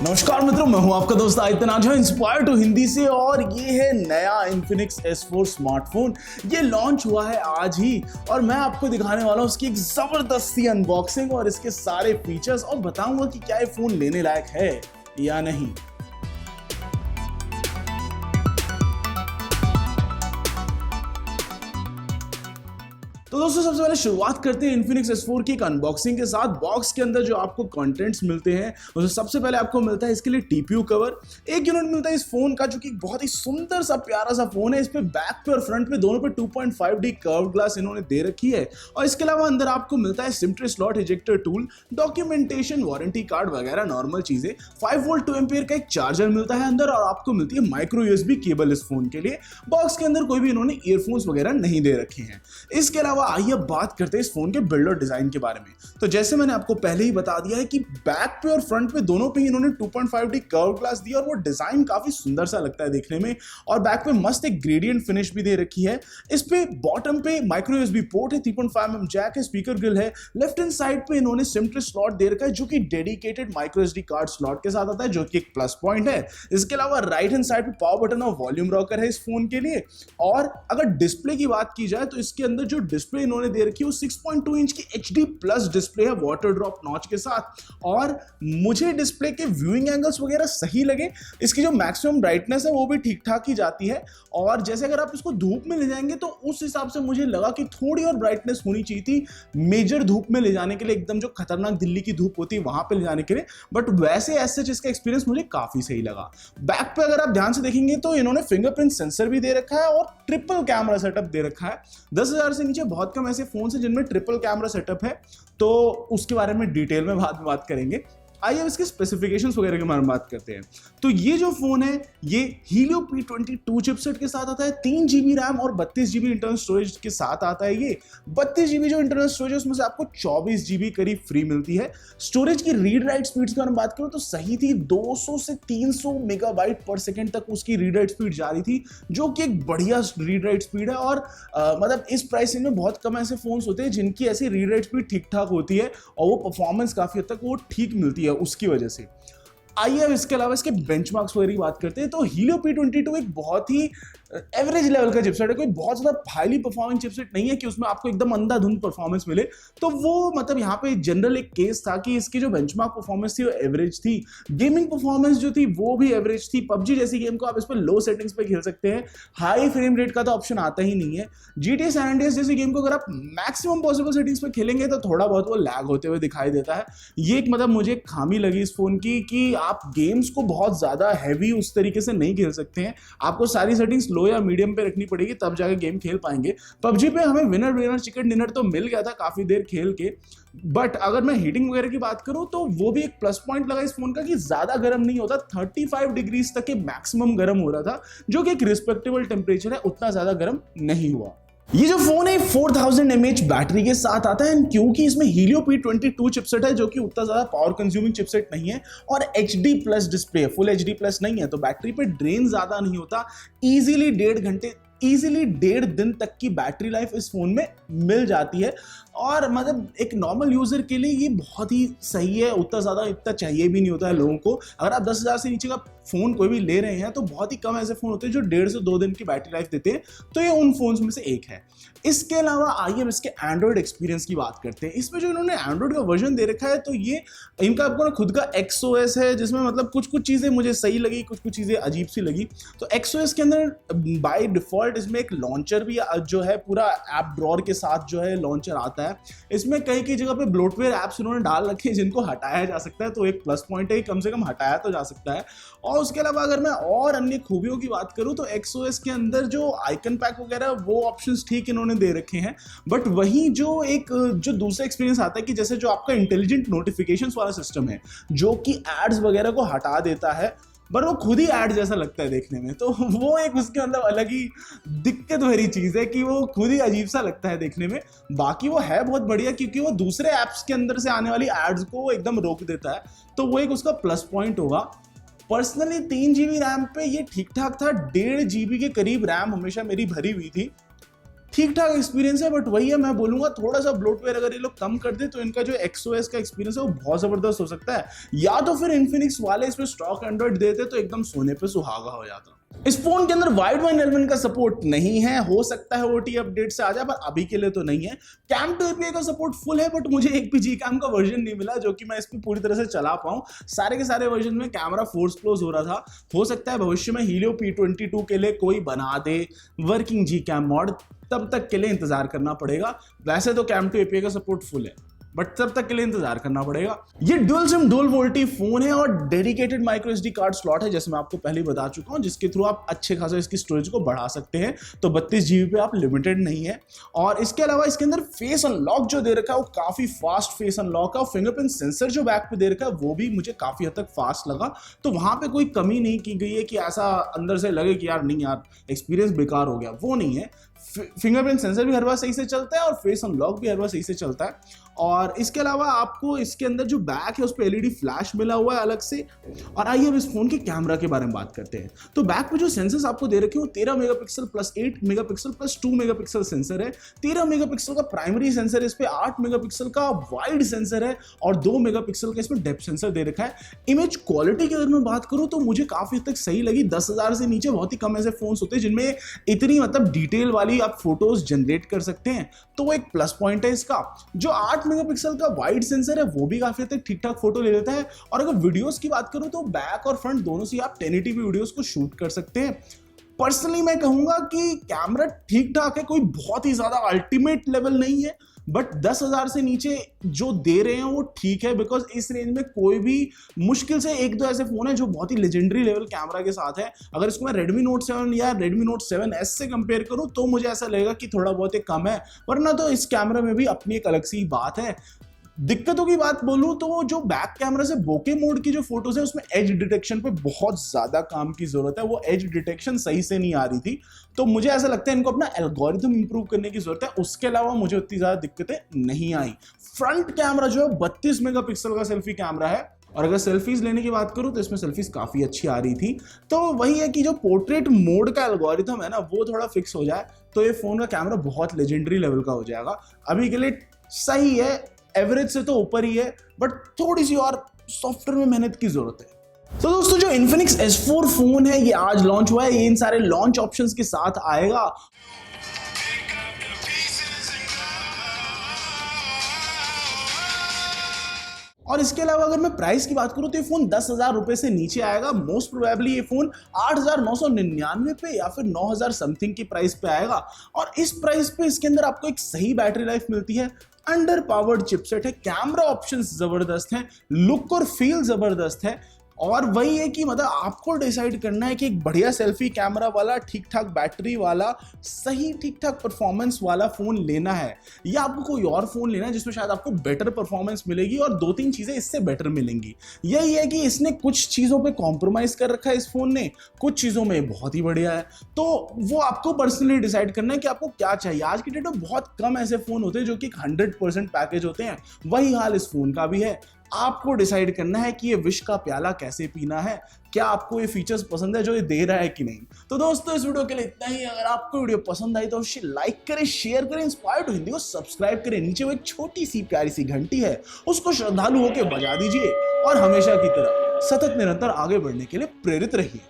नमस्कार मित्रों, मैं हूं आपका दोस्त आयतन। आज इंस्पायर टू हिंदी से और ये है नया Infinix S4 स्मार्टफोन। ये लॉन्च हुआ है आज ही और मैं आपको दिखाने वाला हूं उसकी एक जबरदस्त सी अनबॉक्सिंग और इसके सारे फीचर्स और बताऊंगा कि क्या ये फोन लेने लायक है या नहीं। तो दोस्तों सबसे पहले शुरुआत करते हैं Infinix S4 की एक अनबॉक्सिंग के साथ। बॉक्स के अंदर जो आपको कंटेंट्स मिलते हैं उसमें सबसे पहले आपको मिलता है इसके लिए TPU कवर, 1 यूनिट मिलता है इस फोन का, जो कि बहुत ही सुंदर सा प्यारा सा फोन है। इस पे बैक पे और फ्रंट पे दोनों पे 2.5D कर्व्ड ग्लास इन्होंने दे रखी है और इसके अलावा अंदर आपको मिलता है SIM tray slot, ejector tool, documentation, warranty card वगैरह नॉर्मल चीजें। 5 वोल्ट 2 एम्पियर का एक चार्जर मिलता है अंदर और आपको मिलती है माइक्रो USB केबल इस फोन के लिए। बॉक्स के अंदर कोई भी इन्होंने ईयरफोन्स वगैरह नहीं दे रखे हैं। इसके अलावा आइए बात करते हैं इस फोन के बिल्ड और डिजाइन के बारे में। तो जैसे मैंने आपको पहले ही बता दिया है कि बैक पे और फ्रंट पे दोनों पे इन्होंने 2.5D कर्व ग्लास दिया और वो डिजाइन काफी सुंदर सा लगता है देखने में। और बैक पे मस्त एक ग्रेडियंट फिनिश भी दे रखी है। इस पे बॉटम पे माइक्रो USB पोर्ट है, 3.5mm जैक है, स्पीकर ग्रिल है। लेफ्ट हैंड साइड पे इन्होंने सिम ट्रे स्लॉट दे रखा है जो कि dedicated micro SD card slot के साथ आता है, जो कि एक प्लस पॉइंट है। इसके अलावा राइट हैंड साइड पे पावर बटन और वॉल्यूम रॉकर है इस फोन के लिए। और अगर डिस्प्ले की बात की जाए तो इसके अंदर जो डिस्प्ले इन्होंने दे रखी है वो 6.2 इंच की HD प्लस डिस्प्ले है वाटर ड्रॉप नॉच के साथ। और मुझे डिस्प्ले के व्यूइंग एंगल्स वगैरह सही लगे। इसकी जो मैक्सिमम ब्राइटनेस है वो भी ठीक ठाक ही जाती है। और जैसे अगर आप इसको धूप में ले जाएंगे तो उस हिसाब से मुझे लगा कि थोड़ी और ब्राइटनेस होनी चाहिए थी मेजर धूप में ले जाने के लिए, एकदम जो खतरनाक दिल्ली की धूप होती है वहां पे ले जाने के लिए। बट वैसे ऐसे इसका एक्सपीरियंस मुझे काफी सही लगा। बैक पे अगर आप ध्यान से देखेंगे तो इन्होंने फिंगरप्रिंट सेंसर भी दे रखा है और ट्रिपल कैमरा सेटअप दे रखा है। 10,000 से नीचे बहुत कम ऐसे फोन है जिनमें ट्रिपल कैमरा सेटअप है, तो उसके बारे में डिटेल में बाद में बात करेंगे। आइए अब इसके स्पेसिफिकेशंस वगैरह के बारे में बात करते हैं। तो ये जो फोन है ये Helio P22 चिपसेट के साथ आता है, 3GB रैम और 32GB इंटरनल स्टोरेज के साथ आता है। ये 32GB जो इंटरनल स्टोरेज है उसमें से आपको 24GB करीब फ्री मिलती है। स्टोरेज की रीड राइट स्पीड्स की बात करूं तो सही थी, 200 से 300 मेगाबाइट पर सेकेंड तक उसकी रीड राइट स्पीड जा रही थी, जो कि एक बढ़िया रीड राइट स्पीड है। और मतलब इस प्राइसिंग में बहुत कम ऐसे फोन्स होते हैं जिनकी ऐसी रीड राइट स्पीड ठीक ठाक होती है और वो परफॉर्मेंस काफी हद तक वो ठीक मिलती है उसकी वजह से। आइए अब इसके अलावा इसके बेंचमार्क्स वगैरह की बात करते हैं। तो Helio P22 एक बहुत ही एवरेज लेवल का चिपसेट है, कोई बहुत ज्यादा हाईली परफॉर्मिंग चिपसेट नहीं है कि उसमें आपको एकदम अंधाधुंध परफॉर्मेंस मिले। तो वो मतलब यहाँ पे जनरल एक केस था कि इसकी जो बेंचमार्क परफॉर्मेंस थी वो एवरेज थी। गेमिंग परफॉर्मेंस जो थी वो भी एवरेज थी। PUBG जैसी गेम को आप इस पर लो सेटिंग्स पे खेल सकते हैं, हाई फ्रेम रेट का तो ऑप्शन आता ही नहीं है। GTA San Andreas जैसी गेम को अगर आप मैक्सिमम पॉसिबल सेटिंग्स पे खेलेंगे तो थोड़ा बहुत वो लैग होते हुए दिखाई देता है। ये एक मतलब मुझे खामी लगी इस फोन की कि आप गेम्स को बहुत ज्यादा हैवी उस तरीके से नहीं खेल सकते हैं। आपको सारी सेटिंग्स लो या मीडियम पे रखनी पड़ेगी तब जाके गेम खेल पाएंगे। PUBG पे हमें विनर विनर चिकन डिनर तो मिल गया था काफी देर खेल के, बट अगर मैं हीटिंग वगैरह की बात करूं तो वो भी एक प्लस पॉइंट लगा इस फोन का कि ज्यादा गर्म नहीं होता। 35 डिग्रीज तक के मैक्सिमम गर्म हो रहा था, जो कि एक रिस्पेक्टेबल टेम्परेचर है, उतना ज्यादा गर्म नहीं हुआ। ये जो फोन है 4000 mAh बैटरी के साथ आता है, क्योंकि इसमें Helio P22 चिपसेट है जो कि उतना ज्यादा पावर कंज्यूमिंग चिपसेट नहीं है और HD प्लस डिस्प्ले है, फुल HD प्लस नहीं है, तो बैटरी पे ड्रेन ज्यादा नहीं होता। इजीली 1.5 दिन तक की बैटरी लाइफ इस फोन में मिल जाती है। और मतलब एक नॉर्मल यूजर के लिए ये बहुत ही सही है, उतना ज्यादा इतना चाहिए भी नहीं होता है लोगों को। अगर आप 10,000 से नीचे का फोन कोई भी ले रहे हैं तो बहुत ही कम ऐसे फोन होते हैं जो 1.5 से 2 दिन की बैटरी लाइफ देते हैं, तो ये उन फोन्स में से एक है। इसके अलावा आइए अब इसके एंड्रॉइड एक्सपीरियंस की बात करते हैं। इसमें जो इन्होंने एंड्रॉइड का वर्जन दे रखा है तो ये इनका आपको ना खुद का XOS है, जिसमें मतलब कुछ चीजें मुझे सही लगी, कुछ चीजें अजीब सी लगी। तो XOS के अंदर बाय डिफॉल्ट इसमें एक लॉन्चर भी जो है पूरा ऐप ड्रॉर के साथ जो है लॉन्चर आता है। इसमें कई जगह पे ब्लोटवेयर ऐप्स उन्होंने डाल रखे हैं जिनको हटाया जा सकता है, तो एक प्लस पॉइंट है, कम से कम हटाया तो जा सकता है। और उसके अलावा अगर मैं और अन्य खूबियों की बात करूं तो XOS के अंदर जो आइकन पैक वगैरह वो ऑप्शंस ठीक इन्होंने दे रखे हैं, बट वहीं जो दूसरा एक्सपीरियंस आता है कि जैसे जो आपका इंटेलिजेंट नोटिफिकेशंस वाला सिस्टम है जो कि एड्स वगैरह को हटा देता है, पर वो खुद ही ऐड जैसा लगता है देखने में, तो वो एक उसके मतलब अलग ही दिक्कत भरी चीज है कि वो खुद ही अजीब सा लगता है देखने में। बाकी वो है बहुत बढ़िया क्योंकि वो दूसरे ऐप्स के अंदर से आने वाली एड्स को एकदम रोक देता है, तो वो एक उसका प्लस पॉइंट होगा। पर्सनली 3GB रैम पे ये ठीक ठाक था, 1.5 GB के करीब रैम हमेशा मेरी भरी हुई थी। ठीक ठाक एक्सपीरियंस है, बट वही है, मैं बोलूंगा थोड़ा सा ब्लोटवेयर अगर ये लोग कम कर दे तो इनका जो XOS का एक्सपीरियंस है वो बहुत जबरदस्त हो सकता है। या तो फिर इन्फिनिक्स वाले इसमें स्टॉक एंड्रॉइड देते तो एकदम सोने पे सुहागा हो जाता। इस फोन के अंदर वाइड बैंड एलिमेंट का सपोर्ट नहीं है, हो सकता है OT अपडेट से आ जाए, पर अभी के लिए तो नहीं है। कैम टू API का सपोर्ट फुल है, बट मुझे एक भी Gcam का वर्जन नहीं मिला जो कि मैं इस पे पूरी तरह से चला पाऊं। सारे के सारे वर्जन में कैमरा फोर्स क्लोज हो रहा था। हो सकता है भविष्य में Helio P22 के लिए कोई बना दे वर्किंग Gcam मॉड, तब तक के लिए इंतजार करना पड़ेगा। वैसे तो कैम टू API का सपोर्ट फुल है, बट तब तक के लिए इंतजार करना पड़ेगा। ये dual SIM dual VoLTE phone है और dedicated micro SD card slot है, जैसे मैं आपको पहले बता चुका हूं, जिसके थ्रू आप अच्छे खासा इसकी स्टोरेज को बढ़ा सकते हैं। तो 32 GB पे आप लिमिटेड नहीं है। और इसके अलावा इसके अंदर फेस अनलॉक जो दे रखा है वो काफी फास्ट फेस अनलॉक है। फिंगरप्रिंट सेंसर जो बैक पे दे रखा है वो भी मुझे काफी हद तक फास्ट लगा। तो वहां पे कोई कमी नहीं की गई है कि ऐसा अंदर से लगे कि यार नहीं यार एक्सपीरियंस बेकार हो गया, वो नहीं है। फिंगरप्रिंट सेंसर भी हर बार सही से चलता है और फेस अनलॉक भी हर बार सही से चलता है। और इसके अलावा आपको इसके अंदर जो बैक है उस पर LED फ्लैश मिला हुआ है अलग से। और आइए अब इस फोन के कैमरा के बारे में बात करते हैं। तो बैक पे जो सेंसर्स आपको दे रखे हैं वो 13 megapixel plus 8 megapixel plus 2 megapixel sensor है। 13 मेगापिक्सल का प्राइमरी सेंसर है, इस पे 8 मेगापिक्सल का वाइड सेंसर है और 2 मेगापिक्सल का इसमें डेप्थ सेंसर दे रखा है। इमेज क्वालिटी की अगर मैं बात करूं तो मुझे काफी हद तक सही लगी। 10,000 से नीचे बहुत ही कम ऐसे फोन्स होते हैं जिनमें इतनी मतलब डिटेल वाली आप फोटोज जनरेट कर सकते हैं, तो वो एक प्लस पॉइंट है इसका। जो 8 मेगापिक्सल का वाइड सेंसर है वो भी काफी हद तक ठीक ठाक फोटो ले लेता है। और अगर वीडियोस की बात करूं तो बैक और फ्रंट दोनों से आप 1080p वीडियोस को शूट कर सकते हैं। पर्सनली मैं कहूंगा कि कैमरा ठीक ठाक है, कोई बहुत ही ज्यादा अल्टीमेट लेवल नहीं है, बट 10,000 से नीचे जो दे रहे हैं वो ठीक है। बिकॉज इस रेंज में कोई भी मुश्किल से एक दो ऐसे फोन है जो बहुत ही लेजेंडरी लेवल कैमरा के साथ है। अगर इसको मैं Redmi Note 7 या Redmi Note 7S से कंपेयर करूं तो मुझे ऐसा लगेगा कि थोड़ा बहुत ही कम है, वरना तो इस कैमरा में भी अपनी एक अलग सी बात है। दिक्कतों की बात बोलूं तो जो बैक कैमरा से बोके मोड की जो फोटोज है उसमें एज डिटेक्शन पे बहुत ज्यादा काम की जरूरत है। वो एज डिटेक्शन सही से नहीं आ रही थी, तो मुझे ऐसा लगता है इनको अपना एल्गोरिथम इंप्रूव करने की जरूरत है। उसके अलावा मुझे उतनी ज्यादा दिक्कतें नहीं आई। फ्रंट कैमरा जो है 32 मेगापिक्सल का सेल्फी कैमरा है, और अगर सेल्फीज लेने की बात करूं तो इसमें सेल्फीज काफी अच्छी आ रही थी। तो वही है कि जो पोर्ट्रेट मोड का एल्गोरिथम है ना वो थोड़ा फिक्स हो जाए तो ये फोन का कैमरा बहुत लेजेंडरी लेवल का हो जाएगा। अभी के लिए सही है, एवरेज से तो ऊपर ही है, बट थोड़ी सी और सॉफ्टवेयर में मेहनत की जरूरत है। तो दोस्तों जो Infinix S4 फोन है ये आज लॉन्च हुआ है, ये इन सारे लॉन्च ऑप्शंस के साथ आएगा। और इसके अलावा अगर मैं प्राइस की बात करूं तो ये फोन 10,000 रुपए से नीचे आएगा। मोस्ट प्रोबेबली ये फोन 8,999 पे या फिर 9,000 समथिंग की प्राइस पे आएगा। और इस प्राइस पे इसके अंदर आपको एक सही बैटरी लाइफ मिलती है, अंडर पावर्ड चिपसेट है, कैमरा ऑप्शंस जबरदस्त हैं, लुक और फील जबरदस्त है। और वही है कि मतलब आपको डिसाइड करना है कि एक बढ़िया सेल्फी कैमरा वाला, ठीक ठाक बैटरी वाला, सही ठीक ठाक परफॉर्मेंस वाला फोन लेना है, या आपको कोई और फोन लेना है जिसमें शायद आपको बेटर परफॉर्मेंस मिलेगी और 2-3 चीजें इससे बेटर मिलेंगी। यही है कि इसने कुछ चीजों पे कॉम्प्रोमाइज कर रखा है इस फोन ने, कुछ चीजों में बहुत ही बढ़िया है। तो वो आपको पर्सनली डिसाइड करना है कि आपको क्या चाहिए। आज की डेट में बहुत कम ऐसे फोन होते हैं जो कि 100% पैकेज होते हैं, वही हाल इस फोन का भी है। आपको डिसाइड करना है कि ये विश का प्याला कैसे पीना है, क्या आपको ये फीचर्स पसंद है जो ये दे रहा है कि नहीं। तो दोस्तों इस वीडियो के लिए इतना ही। अगर आपको वीडियो पसंद आई तो उसे लाइक करें, शेयर करें, इंस्पायर टू हिंदी को सब्सक्राइब करें। नीचे वो एक छोटी सी प्यारी सी घंटी है, उसको श्रद्धालु होकर बजा दीजिए और हमेशा की तरह सतत निरंतर आगे बढ़ने के लिए प्रेरित रहिए।